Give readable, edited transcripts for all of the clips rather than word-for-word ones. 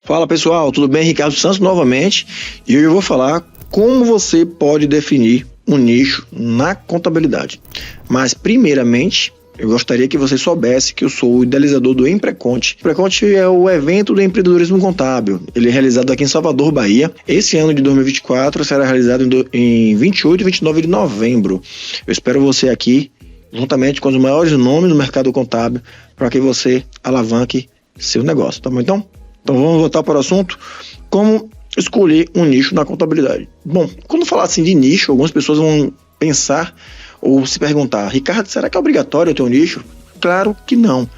Fala pessoal, tudo bem? Ricardo Santos novamente, e hoje eu vou falar como você pode definir um nicho na contabilidade. Mas primeiramente, eu gostaria que você soubesse que eu sou o idealizador do Empreconte. O Empreconte é o evento do empreendedorismo contábil. Ele é realizado aqui em Salvador, Bahia. Esse ano de 2024 será realizado em 28 e 29 de novembro. Eu espero você aqui, juntamente com os maiores nomes do mercado contábil, para que você alavanque seu negócio, tá bom? Então vamos voltar para o assunto. Como escolher um nicho na contabilidade? Bom, quando falar assim de nicho, algumas pessoas vão pensar ou se perguntar: Ricardo, será que é obrigatório ter um nicho? Claro que não.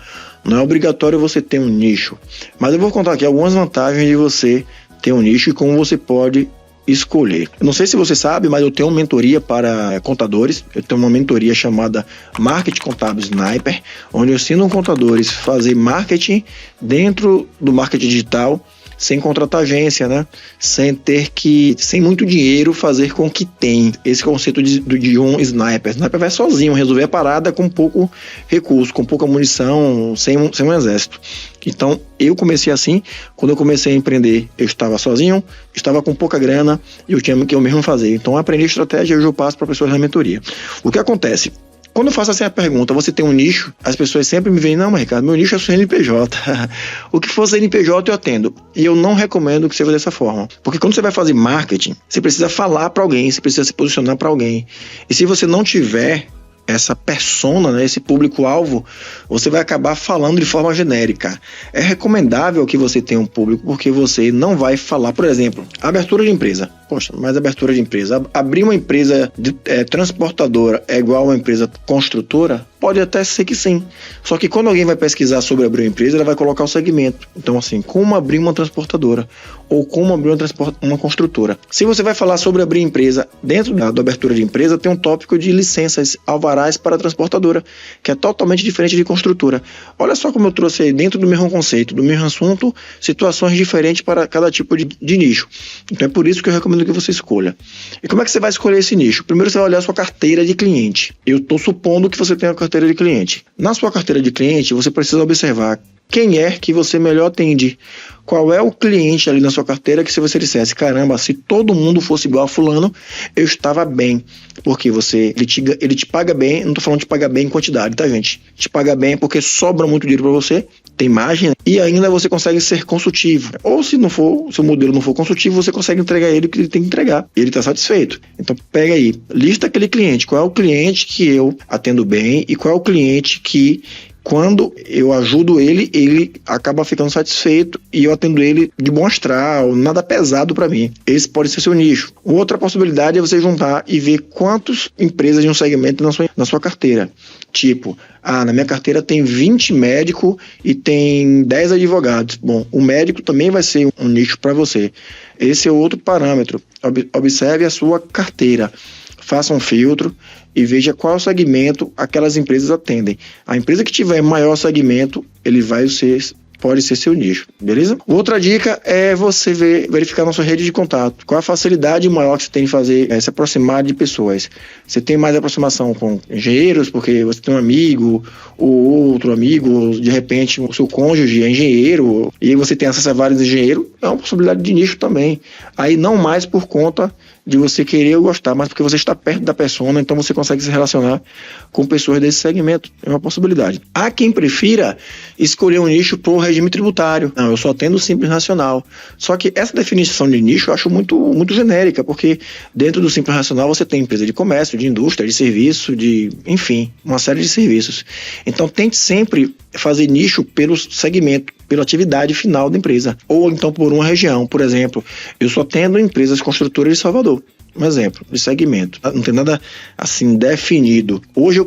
Não é obrigatório você ter um nicho. Mas eu vou contar aqui algumas vantagens de você ter um nicho e como você pode escolher. Eu não sei se você sabe, mas eu tenho uma mentoria para contadores. Eu tenho uma mentoria chamada Marketing Contábil Sniper, onde eu ensino contadores a fazer marketing dentro do marketing digital, sem contratar agência, né? Sem muito dinheiro, fazer com que tem. Esse conceito de um sniper. Sniper vai sozinho resolver a parada com pouco recurso, com pouca munição, sem um exército. Então, eu comecei assim. Quando eu comecei a empreender, eu estava sozinho, estava com pouca grana e eu tinha que eu mesmo fazer. Então, eu aprendi estratégia e hoje eu passo para pessoas da mentoria. O que acontece? Quando eu faço assim a pergunta, você tem um nicho? As pessoas sempre me veem: não, mas Ricardo, meu nicho é o CNPJ. O que for CNPJ eu atendo. E eu não recomendo que você faça dessa forma. Porque quando você vai fazer marketing, você precisa falar para alguém, você precisa se posicionar para alguém. E se você não tiver essa persona, né, esse público-alvo, você vai acabar falando de forma genérica. É recomendável que você tenha um público, porque você não vai falar, por exemplo, abertura de empresa. Poxa, mas abertura de empresa, abrir uma empresa transportadora é igual a uma empresa construtora? Pode até ser que sim. Só que quando alguém vai pesquisar sobre abrir uma empresa, ela vai colocar o segmento. Então, assim, como abrir uma transportadora ou como abrir uma construtora. Se você vai falar sobre abrir empresa, dentro da abertura de empresa tem um tópico de licenças, alvarás para transportadora, que é totalmente diferente de construtora. Olha só como eu trouxe aí, dentro do mesmo conceito, do mesmo assunto, situações diferentes para cada tipo de nicho. Então é por isso que eu recomendo que você escolha. E como é que você vai escolher esse nicho? Primeiro você vai olhar a sua carteira de cliente. Eu estou supondo que você tem uma carteira de cliente. Na sua carteira de cliente, você precisa observar quem é que você melhor atende. Qual é o cliente ali na sua carteira que, se você dissesse: caramba, se todo mundo fosse igual a fulano, eu estava bem. Porque ele te paga bem. Não estou falando de pagar bem em quantidade, tá, gente? Te paga bem porque sobra muito dinheiro para você, tem margem, e ainda você consegue ser consultivo. Ou se o modelo não for consultivo, você consegue entregar ele o que ele tem que entregar. E ele está satisfeito. Então pega aí, lista aquele cliente. Qual é o cliente que eu atendo bem e qual é o cliente que, quando eu ajudo ele acaba ficando satisfeito e eu atendo ele de bom astral, nada pesado para mim. Esse pode ser seu nicho. Outra possibilidade é você juntar e ver quantas empresas de um segmento na sua carteira. Tipo, na minha carteira tem 20 médicos e tem 10 advogados. Bom, o médico também vai ser um nicho para você. Esse é outro parâmetro. Observe a sua carteira. Faça um filtro e veja qual segmento aquelas empresas atendem. A empresa que tiver maior segmento, pode ser seu nicho, beleza? Outra dica é você verificar na sua rede de contato. Qual a facilidade maior que você tem de fazer se aproximar de pessoas? Você tem mais aproximação com engenheiros, porque você tem um amigo ou outro amigo, ou de repente o seu cônjuge é engenheiro, e aí você tem acesso a vários engenheiros, é uma possibilidade de nicho também. Aí não mais por conta de você querer ou gostar, mas porque você está perto da persona, então você consegue se relacionar com pessoas desse segmento. É uma possibilidade. Há quem prefira escolher um nicho por regime tributário. Não, eu só atendo o Simples Nacional. Só que essa definição de nicho eu acho muito, muito genérica, porque dentro do Simples Nacional você tem empresa de comércio, de indústria, de serviço, enfim, uma série de serviços. Então tente sempre fazer nicho pelo segmento, pela atividade final da empresa, ou então por uma região. Por exemplo, eu só atendo empresas construtoras de Salvador. Um exemplo de segmento. Não tem nada assim definido. Hoje eu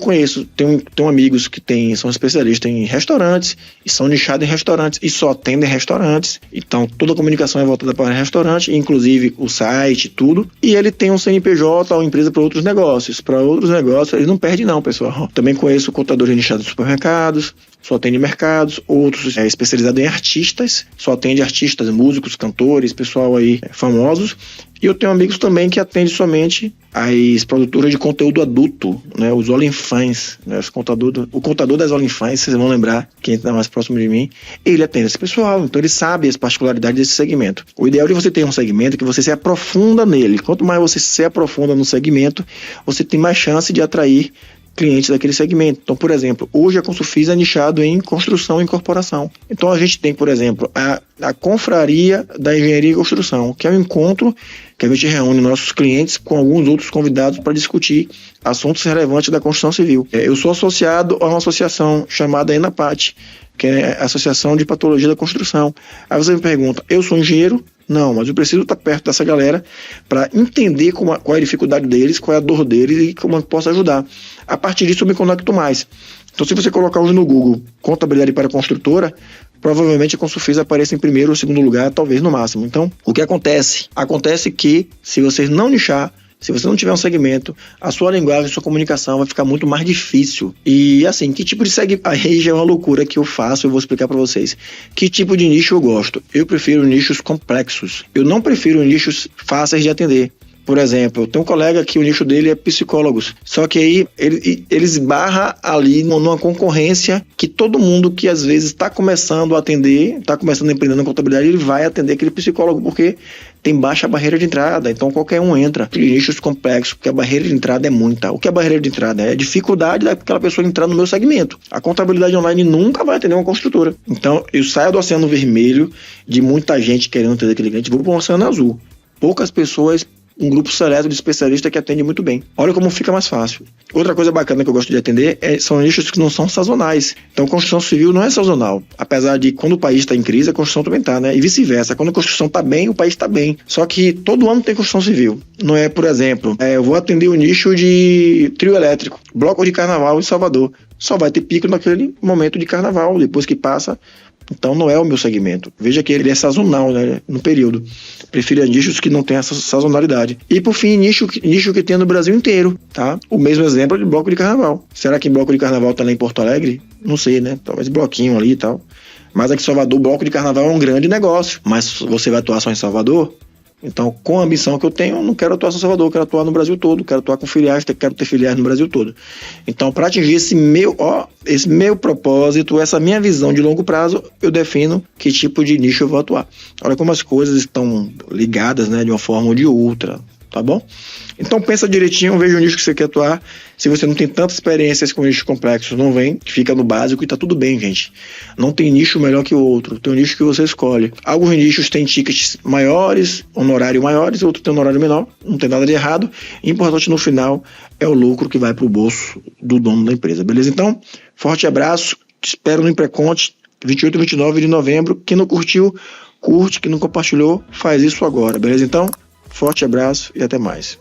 tenho amigos que são especialistas em restaurantes e são nichados em restaurantes e só atendem restaurantes. Então toda a comunicação é voltada para restaurante, inclusive o site, tudo. E ele tem um CNPJ ou empresa para outros negócios. Para outros negócios ele não perde não, pessoal. Também conheço contadores nichados de supermercados, só atende mercados, outros é especializado em artistas, só atende artistas, músicos, cantores, pessoal aí famosos. E eu tenho amigos também que atendem somente as produtoras de conteúdo adulto, né, os OnlyFans, né, o contador das OnlyFans, vocês vão lembrar, quem está mais próximo de mim, ele atende esse pessoal, então ele sabe as particularidades desse segmento. O ideal de você ter um segmento é que você se aprofunda nele. Quanto mais você se aprofunda no segmento, você tem mais chance de atrair clientes daquele segmento. Então, por exemplo, hoje a Consulfis é nichado em construção e incorporação. Então, a gente tem, por exemplo, a Confraria da Engenharia e Construção, que é um encontro que a gente reúne nossos clientes com alguns outros convidados para discutir assuntos relevantes da construção civil. Eu sou associado a uma associação chamada ENAPAT, que é a Associação de Patologia da Construção. Aí você me pergunta, eu sou engenheiro? Não, mas eu preciso estar perto dessa galera para entender qual é a dificuldade deles, qual é a dor deles e como eu posso ajudar. A partir disso eu me conecto mais. Então, se você colocar hoje no Google contabilidade para construtora, provavelmente a Consulfis apareça em primeiro ou segundo lugar, talvez no máximo. Então, o que acontece? Acontece que, se você não nichar, se você não tiver um segmento, a sua linguagem, a sua comunicação vai ficar muito mais difícil. E assim, que tipo de segmento? Aí já é uma loucura que eu faço, eu vou explicar para vocês. Que tipo de nicho eu gosto? Eu prefiro nichos complexos. Eu não prefiro nichos fáceis de atender. Por exemplo, eu tenho um colega que o nicho dele é psicólogos, só que aí ele esbarra ali numa concorrência que todo mundo que às vezes está começando a atender, está começando a empreender na contabilidade, ele vai atender aquele psicólogo, porque tem baixa barreira de entrada, então qualquer um entra. Nichos complexos, porque a barreira de entrada é muita. O que é a barreira de entrada? É a dificuldade daquela pessoa entrar no meu segmento. A contabilidade online nunca vai atender uma construtora. Então eu saio do oceano vermelho de muita gente querendo atender aquele cliente, vou para o oceano azul. Poucas pessoas, um grupo seleto de especialistas que atende muito bem. Olha como fica mais fácil. Outra coisa bacana que eu gosto de atender são nichos que não são sazonais. Então, construção civil não é sazonal. Apesar de, quando o país está em crise, a construção também está, né? E vice-versa. Quando a construção está bem, o país está bem. Só que todo ano tem construção civil. Não é, por exemplo, eu vou atender o nicho de trio elétrico, bloco de carnaval em Salvador. Só vai ter pico naquele momento de carnaval. Depois que passa, então não é o meu segmento. Veja que ele é sazonal, né, no período. Prefiro nichos que não tem essa sazonalidade. E por fim, nicho que tem no Brasil inteiro, tá? O mesmo exemplo de bloco de carnaval. Será que bloco de carnaval tá lá em Porto Alegre? Não sei, né? Talvez bloquinho ali e tal. Mas aqui em Salvador, bloco de carnaval é um grande negócio. Mas você vai atuar só em Salvador? Então, com a ambição que eu tenho, eu não quero atuar só em Salvador, eu quero atuar no Brasil todo, quero atuar com filiais, quero ter filiais no Brasil todo. Então, para atingir esse meu propósito, essa minha visão de longo prazo, eu defino que tipo de nicho eu vou atuar. Olha como as coisas estão ligadas, né, de uma forma ou de outra, tá bom? Então pensa direitinho, veja o nicho que você quer atuar. Se você não tem tantas experiências com nichos complexos, não vem, fica no básico e tá tudo bem, gente. Não tem nicho melhor que o outro, tem um nicho que você escolhe. Alguns nichos têm tickets maiores, honorário maiores, outros têm honorário menor, não tem nada de errado. Importante no final é o lucro que vai pro bolso do dono da empresa, beleza? Então, forte abraço, te espero no Impreconte, 28 e 29 de novembro. Quem não curtiu, curte, quem não compartilhou, faz isso agora, beleza? Então, forte abraço e até mais.